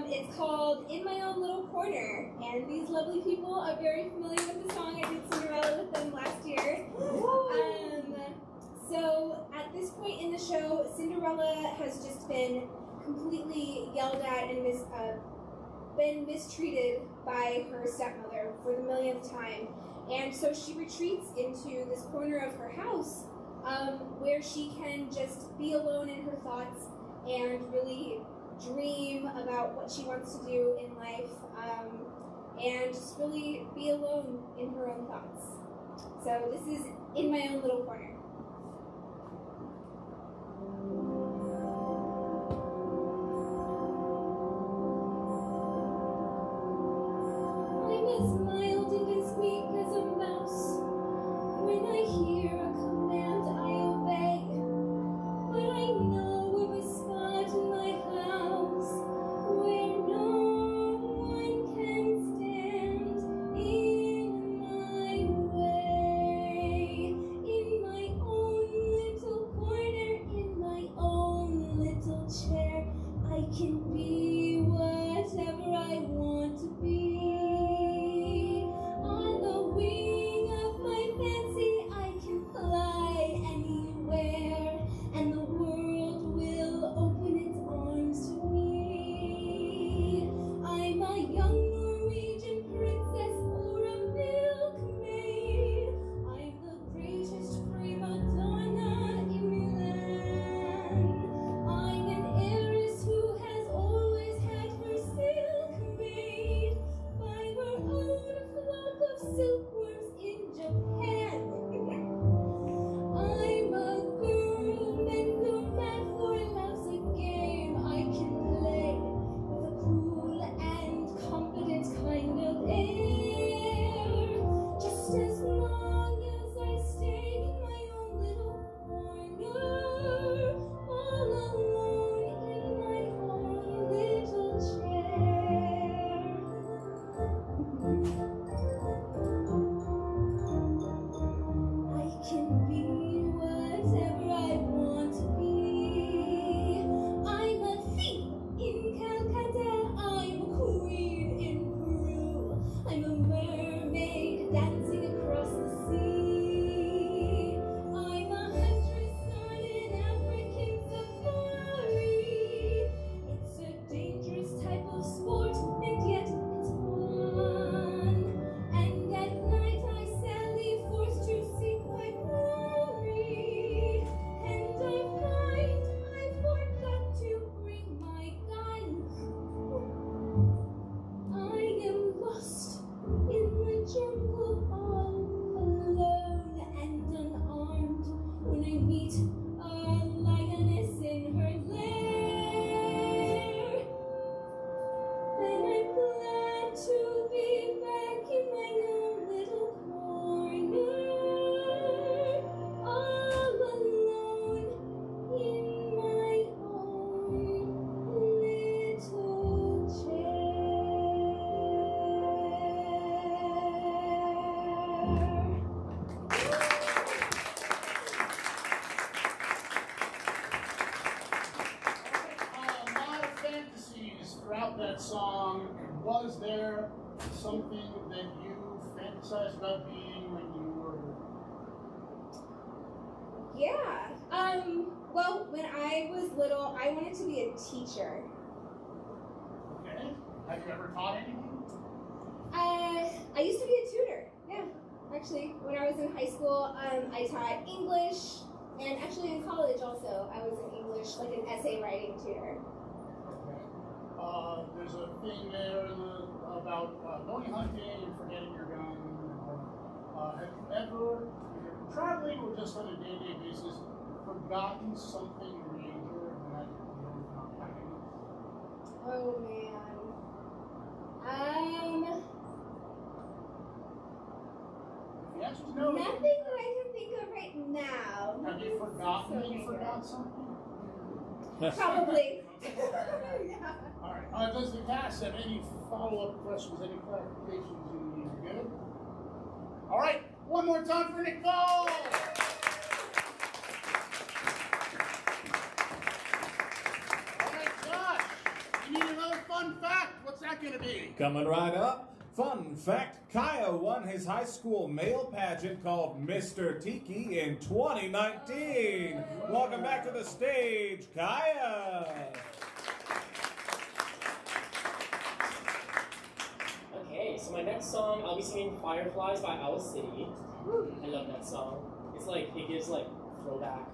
It's called In My Own Little Corner. And these lovely people are very familiar with the song. I did Cinderella with them last year. So at this point in the show, Cinderella has just been completely yelled at and been mistreated by her stepmother for the millionth time. And so she retreats into this corner of her house where she can just be alone in her thoughts and really dream about what she wants to do in life, and just really be alone in her own thoughts. So this is In My Own Little Corner. I'm as mild and as weak as a mouse. When I hear a command, I obey. But I know of a spot in my house where no one can stand in my way. In my own little corner, in my own little chair, I can be whatever I want to be. On the wing of my fancy, I can fly anywhere, and the world will open its arms to me. I'm a young Norwegian princess or a milkmaid. I'm the greatest prima donna in Milan. I'm an heiress who has always had her silk made by her own flock of silkworms in Japan. I'm a girl, men go mad for love's a game I can play with a cool and confident kind of air. Just as long as I stay in my own little corner, all alone in my own little chair. I can be whatever I want to be. I'm a thief in Calcutta. I'm a queen in Peru. I'm a mermaid dancing across the sea. I'm a huntress on an African safari. It's a dangerous type of sport, and yet it's fun. that you fantasized about being when you were? Yeah. Well, when I was little, I wanted to be a teacher. Okay. Have you ever taught anything? I used to be a tutor. Yeah. Actually, when I was in high school, I taught English, and actually in college also, I was in English, like an essay writing tutor. Okay. There's a thing there about going hunting and forgetting your gun. Have you ever, either traveling or just on a day-to-day basis, forgotten something major that you're not packing? Oh man. If the answer's no, Nothing that I can think of right now. have you forgotten that you forgot something? Probably. Yeah. All right. Does the cast have any follow-up questions, any clarifications you need? Good? All right. One more time for Nicole! All right, Josh. You need another fun fact. What's that going to be? Coming right up. Fun fact, Kaya won his high school male pageant called Mr. Tiki in 2019. Welcome back to the stage, Kaya. Okay, so my next song, I'll be singing Fireflies by Owl City. I love that song. It's like, it gives like throwback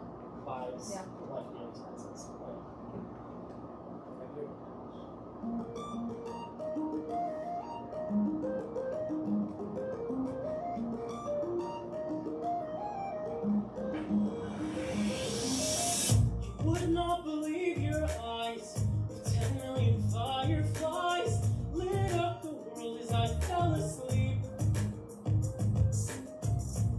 vibes. Yeah. Like, you know, expenses. You would not believe your eyes. 10 million fireflies lit up the world as I fell asleep.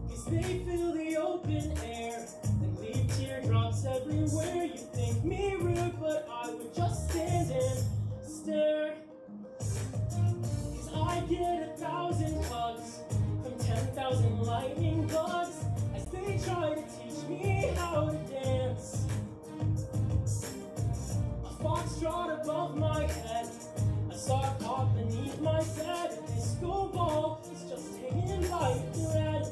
'Cause they fill the open air and leave teardrops everywhere. You think me rude, but I would just stand and stare. 'Cause I get 1,000 hugs from 10,000 lightning bugs as they try to teach me how to dance. A foxtrot above my head, a sock hop beneath my bed, a disco ball is just hanging by a thread.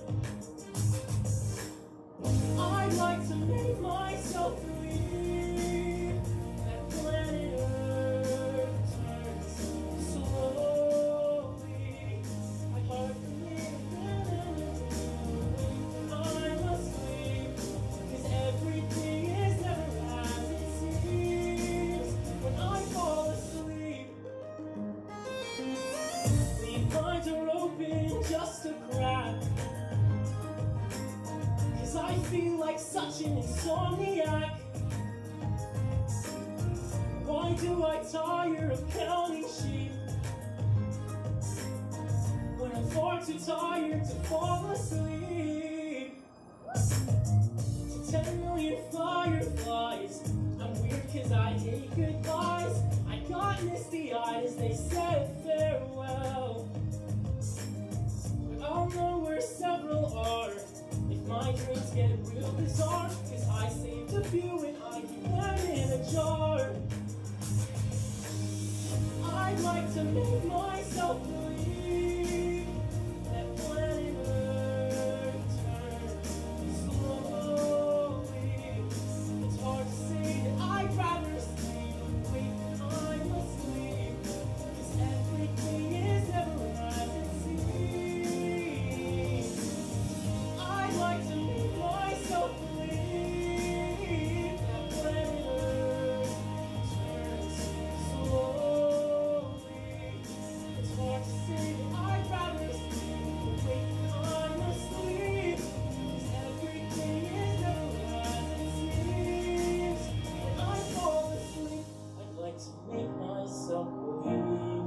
I'd like to make myself believe that planet Earth turns slowly. I hardly I must leave, 'cause everything is never as it seems when I fall asleep. The minds are open just a crack, 'cause I feel like such an insomniac. Why do I tire of counting sheep when I'm far too tired to fall asleep? To 10 million fireflies, I'm weird 'cause I hate goodbyes. I got misty-eyed as they said farewell. But I'll know where several are if my dreams get real bizarre, 'cause I saved a few and I keep them in a jar. I'd like to make myself believe that planet Earth turns slowly. It's hard to say that I'd rather stay awake than I must leave, 'cause everything is never as it seems. I'd like to make myself believe that planet Earth turns slowly. It's hard to say that I'd rather stay awake than I must leave, 'cause everything is never as it seems when I fall asleep. I'd like to make myself believe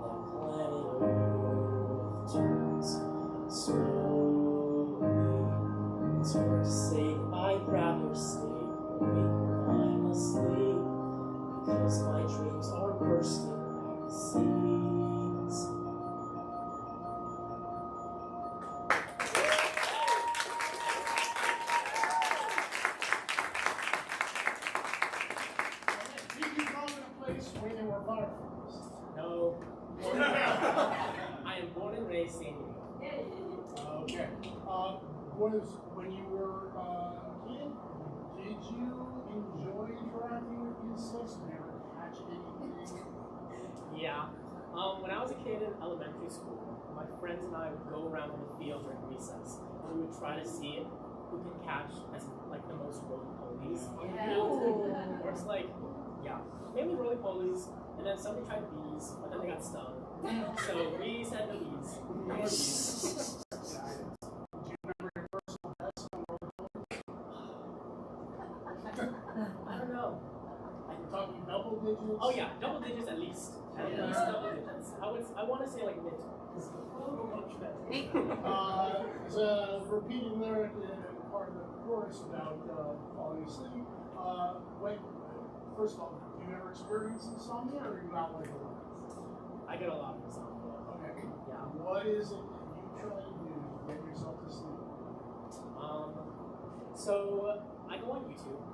that planet Earth turns slowly. It's hard to say that I'd rather stay awake than I must sleep, because my dreams are bursting at the seams. Did you grow up in a place where there were fireflies? No. I was when you were a kid, did you enjoy interacting with insects? Never catch anything? Yeah. When I was a kid in elementary school, my friends and I would go around in the field during recess, and we would try to see who could catch as like the most roly-polies on the field. Or it's like, yeah, mainly roly-polies, and then somebody tried bees, but then they got stung. So we said no bees. No more bees. I don't know. You're talking double digits? Oh yeah, double digits at least. At least double digits. I want to say like mid. There's a repeated lyric in part of the chorus about falling asleep. Wait, first of all, do you ever experience insomnia or you not like a lot? I get a lot of insomnia. Okay. Yeah. What is it that you try to do to get yourself to sleep? So I go on YouTube,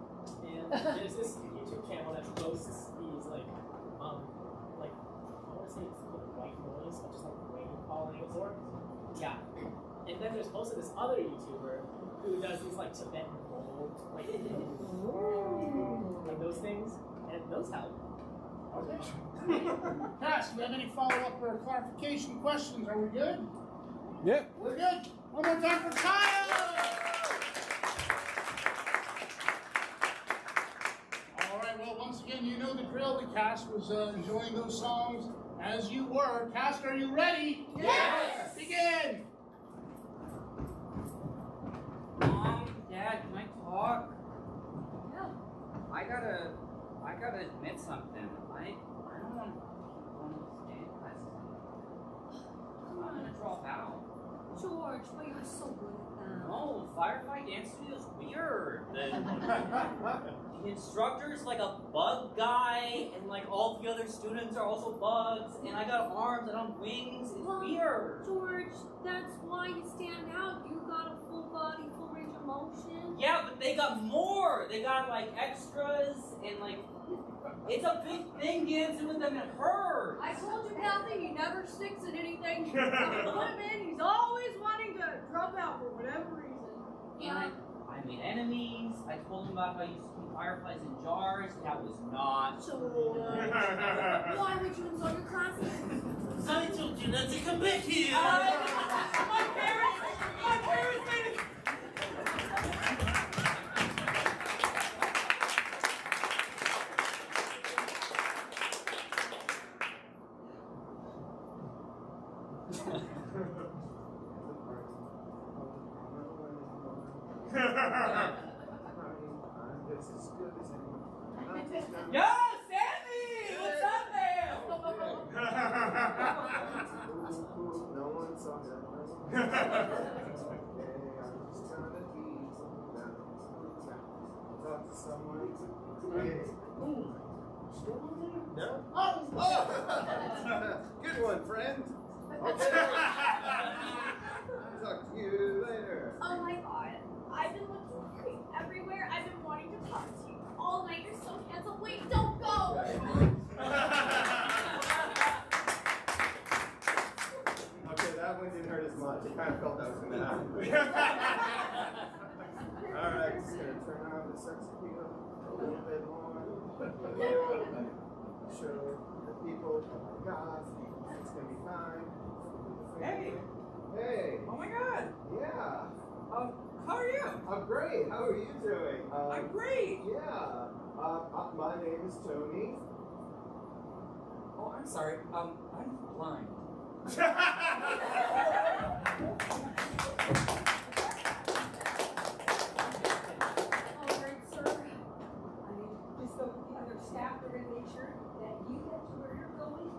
and there's this YouTube channel that posts these like I want to say it's like white noise, but just like rain falling, or yeah. And then there's also this other YouTuber who does these like Tibetan bowl, like those things, and those help. Okay. Cass, do you have any follow-up or clarification questions? Are we good? Yeah. We're good. One more time for Kyle! All right, well, once again, you know the drill. The Cass was enjoying those songs as you were. Cass, are you ready? Yes! Begin! Mom, Dad, can I talk? Yeah. I gotta admit something. I don't want to keep on those dance classes. I'm gonna drop out. George, but you're so good at that. No, Firefly Dance Studio is weird. The instructor's like a bug guy, and like all the other students are also bugs, and I got arms and I'm wings. It's weird. George, that's why you stand out. You got a full body, full range of motion. Yeah, but they got more. They got like extras and like it's a big thing dancing with them. It hurts. I told you, Kathy, he never sticks at anything. You put him in, he's always wanting to drop out for whatever reason. And I made enemies. I told them about how I used to keep fireflies in jars. That was not George, why would you insult your classmates? I told you not to come back here. My parents made it. Yo, Sammy! What's up there? No one saw that. Talk to someone. No? Oh! Good one, friend. Okay. Talk to you later. Oh my god. I've been looking for you everywhere. I've been wanting to talk to you all night. You're so handsome. Wait, don't go! Okay, that one didn't hurt as much. I kind of felt that was going to happen. Alright, just going to turn on the sex appeal a little bit more. Show the people, oh my god, it's going to be fine. Hey. Hey. Oh my god. Yeah. How are you? I'm great. How are you doing? I'm great. Yeah. My name is Tony. Oh, I'm sorry. I'm blind. Alright, sir. I just spoke with the other staff. They're going to make sure that you get to where you're going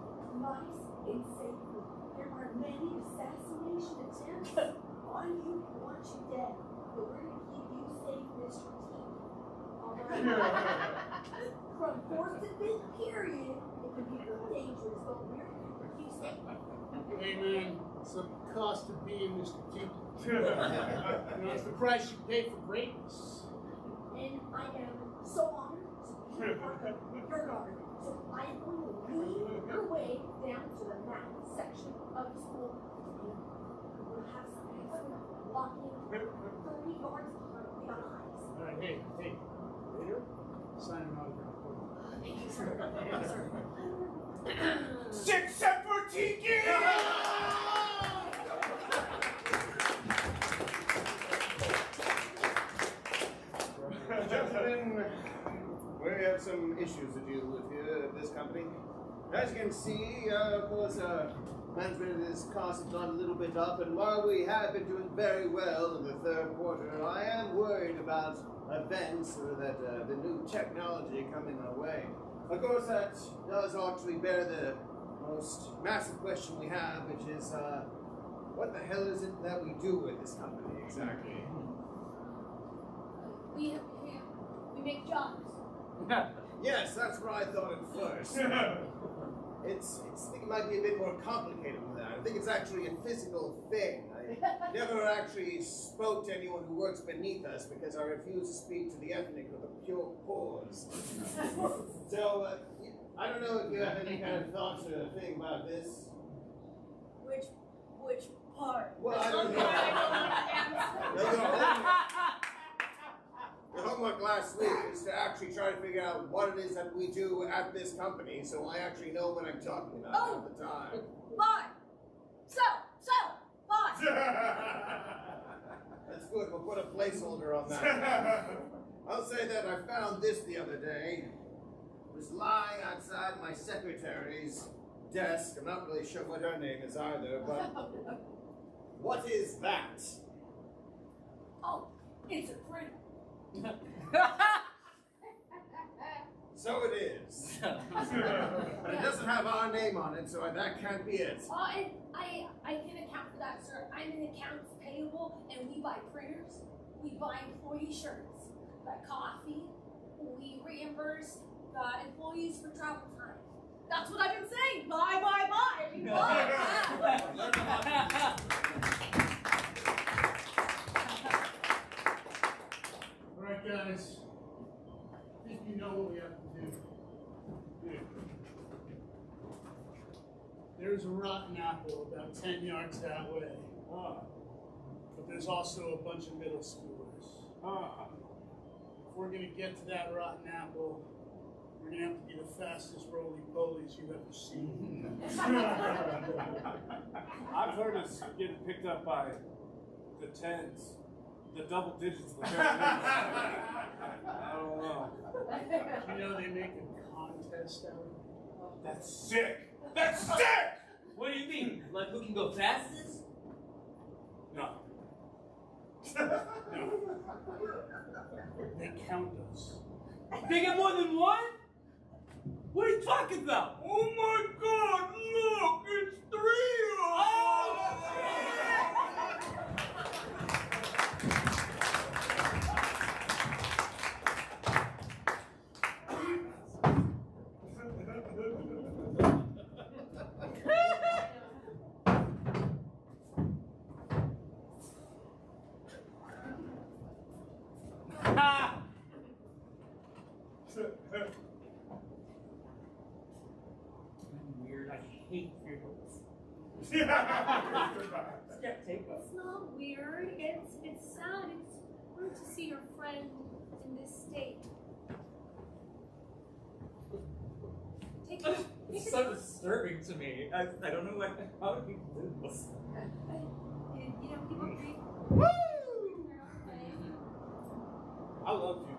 nice and safely. There are many assassination attempts on you who want you dead. But we're going to keep you safe, Mr. T. Alright? From 4th to 5th period, it can be a little dangerous, but we're going to keep you safe. Hey man, it's the cost of being Mr. T. It's the price you pay for greatness. And I am so honored to be part of your garden. So I am going to lead your way down to the math section of the school. We'll have some walking hey, later, sign an autograph for me. Thank you, sir. Six for Tiki! Gentlemen, we have some issues to deal with here at this company. As you can see, of course, management is cost has gone a little bit up, and while we have been doing very well in the third quarter, I am worried about events that the new technology coming our way. Of course, that does actually bear the most massive question we have, which is, what the hell is it that we do with this company exactly? We make jobs. Yes, that's what I thought at first. I think it might be a bit more complicated than that. I think it's actually a physical thing. I never actually spoke to anyone who works beneath us because I refuse to speak to the ethnic or the pure pores. So, I don't know if you have any kind of thoughts or thing about this. Which part? Well, I don't know. The homework last week is to actually try to figure out what it is that we do at this company, so I actually know what I'm talking about at the time. Bye. Bye. That's good. We'll put a placeholder on that. I'll say that I found this the other day. It was lying outside my secretary's desk. I'm not really sure what her name is either, but what is that? Oh, it's a printer. So it is. But it doesn't have our name on it, so that can't be it. And I can account for that, sir. I'm in accounts payable, and we buy printers. We buy employee shirts, buy coffee. We reimburse the employees for travel time. That's what I've been saying. Bye. Alright, guys. I think you know what we have to do. Here. There's a rotten apple about 10 yards that way. But there's also a bunch of middle schoolers. If we're going to get to that rotten apple, we're going to have to be the fastest roly-polies you've ever seen. I've heard us getting picked up by the tens, the double digits. I don't know. You know they make a contest out of it? That's sick! That's sick! What do you mean? Like who can go fastest? No. No. They count us. They get more than one? What are you talking about? Oh my God! Look, it's 3 of us! Weird. I hate weirdos. It's not weird. It's sad. It's hard to see your friend in this state. It's so disturbing to me. I don't know how do people do this. You know, people grieve. Woo! I love you.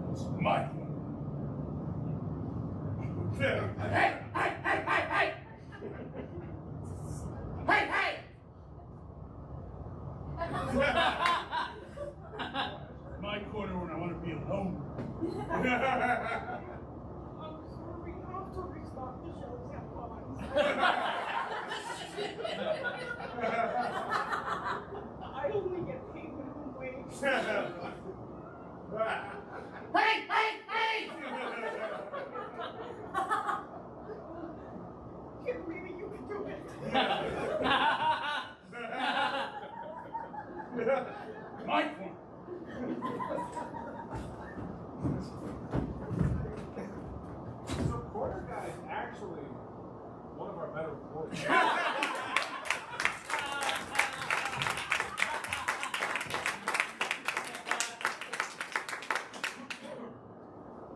It's my Hey! My corner when I want to be alone. I'm sorry, we have to restock the shelves at once. I only get paid minimum wage. Hey! Kid, maybe you can do it. actually one of our better reporters.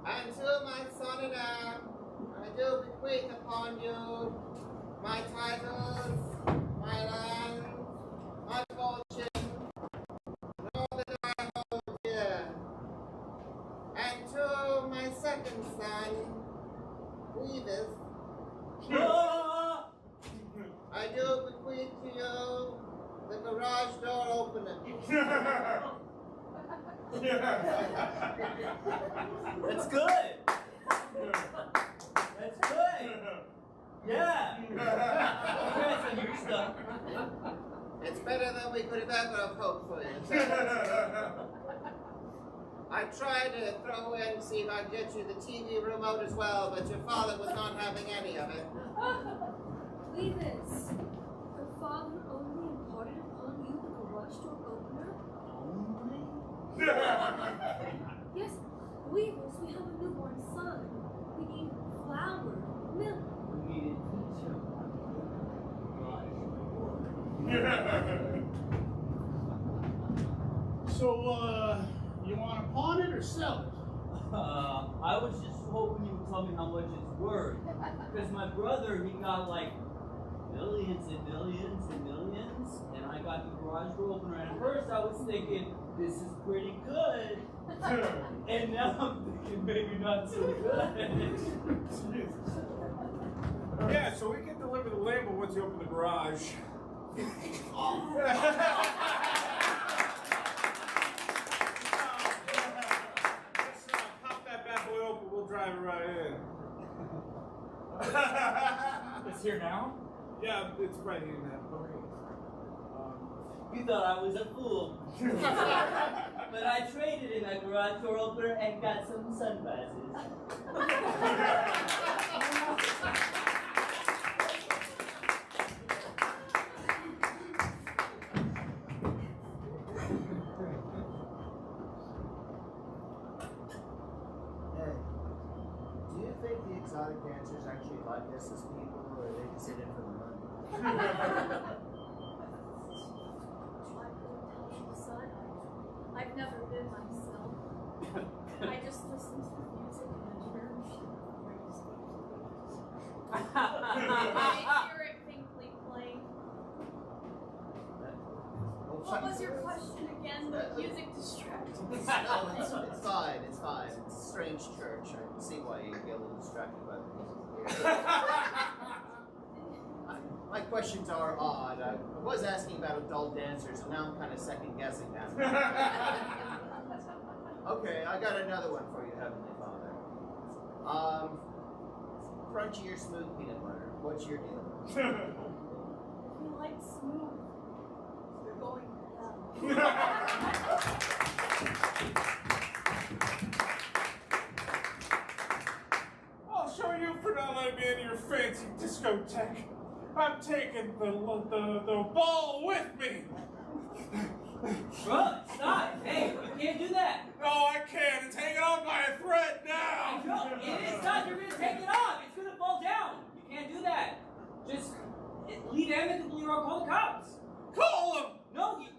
And to my son and heir, I do bequeath upon you my titles, my land, my fortune, and all that I hold dear. And to my second son, Weavis, I do bequeath to you the garage door opener. That's good. That's good. Yeah. Congrats on your stuff. It's better than we could have ever have hoped for you. I tried to throw in, see if I could get you the TV remote as well, but your father was not having any of it. Weavis, your father only imparted upon you the garage door opener? Only? Yes, Weavis, we have a newborn son. We need flour, milk. We need a teacher. So, you want to pawn it or sell it? I was just hoping you would tell me how much it's worth. Because my brother, he got like millions and millions and millions, and I got the garage door opener. And at first I was thinking, this is pretty good. And now I'm thinking maybe not so good. Yeah, so we can deliver the label once you open the garage. Pop that bad boy open, we'll drive it right in. It's here now? Yeah, it's right here now. You thought I was a fool. But I traded in that garage door opener and got some sunglasses. Hey, do you think the exotic dancers actually like us as people, or are they just in it for the money? Son, I've never been myself. I just listen to music in a church. I hear it faintly playing. What was your question again? The music distracted me. No, it's fine, it's fine. It's a strange church. I can see why you get a little distracted by the music. My questions are odd. I was asking about adult dancers, and now I'm kind of second guessing that. Okay, I got another one for you, Heavenly Father. Crunchy or smooth peanut butter? What's your deal? We like smooth. You're going down. I'll show you for not letting me into your fancy discotheque. I'm taking the ball with me. Bro, stop! Hey, you can't do that! No, I can't. It's hanging on by a thread now. No, it is not. You're gonna take it off. It's gonna fall down. You can't do that. Just leave amicably or I'll call the cops. Call them. No, you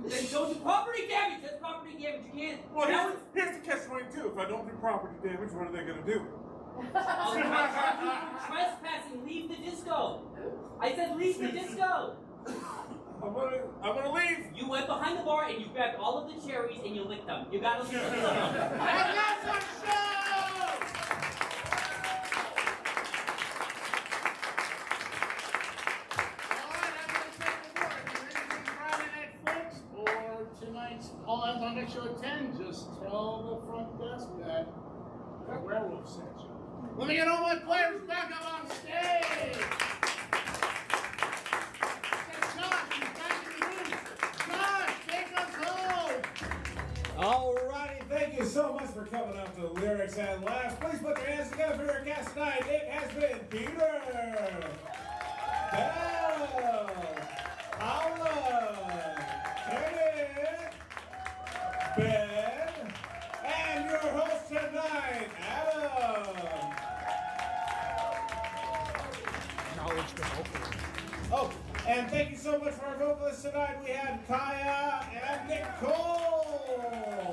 then don't do property damage. That's property damage. You can't. Well, here's the catch-22. If I don't do property damage, what are they gonna do? I'll charge you for trespassing. Leave the disco. I said leave the disco. I'm gonna leave. You went behind the bar and you grabbed all of the cherries and you licked them. You gotta leave them alone. And that's our show! Alright, I'm going to take the word. If you're anything Friday Night Flicks or tonight's All Hands on Deck Show at 10, just tell the front desk that the werewolf sent you. Let me get all my players back up on stage! Alrighty, thank you so much for coming up to Lyrics and Laughs. Please put your hands together for your cast tonight. It has been Peter, Belle, Paula, Kenneth, Ben, and your host tonight, Adam. encourage the vocals. Oh, and thank you so much for our vocalists tonight. We had Kaya and Nicole.